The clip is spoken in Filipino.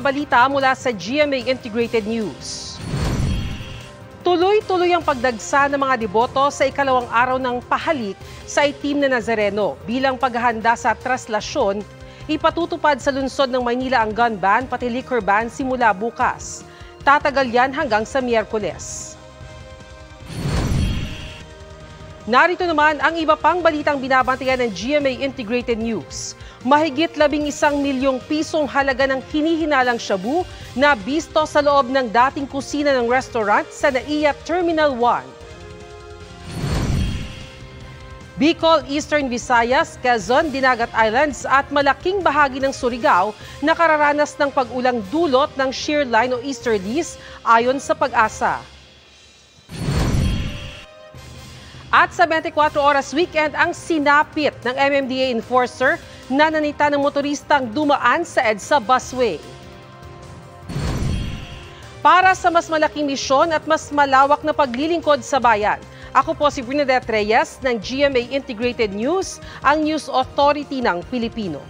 mga balita mula sa GMA Integrated News. Tuloy-tuloy ang pagdagsa ng mga deboto sa ikalawang araw ng pahalik sa Itim na Nazareno bilang paghahanda sa traslasyon. Ipatutupad sa lungsod ng Maynila ang gun ban pati liquor ban simula bukas. Tatagal yan hanggang sa Miyerkules. Narito naman ang iba pang balitang binabantayan ng GMA Integrated News. Mahigit 11 milyong pisong halaga ng hinihinalang shabu na bisto sa loob ng dating kusina ng restaurant sa NAIA Terminal 1. Bicol, Eastern Visayas, Quezon, Dinagat Islands at malaking bahagi ng Surigao nakararanas ng pag-ulang dulot ng shear line o easterlies ayon sa Pag-asa. At sa 24 oras weekend ang sinapit ng MMDA enforcer na nanita ng motoristang dumaan sa EDSA busway. Para sa mas malaking misyon at mas malawak na paglilingkod sa bayan, ako po si Bernadette Reyes ng GMA Integrated News, ang News Authority ng Pilipino.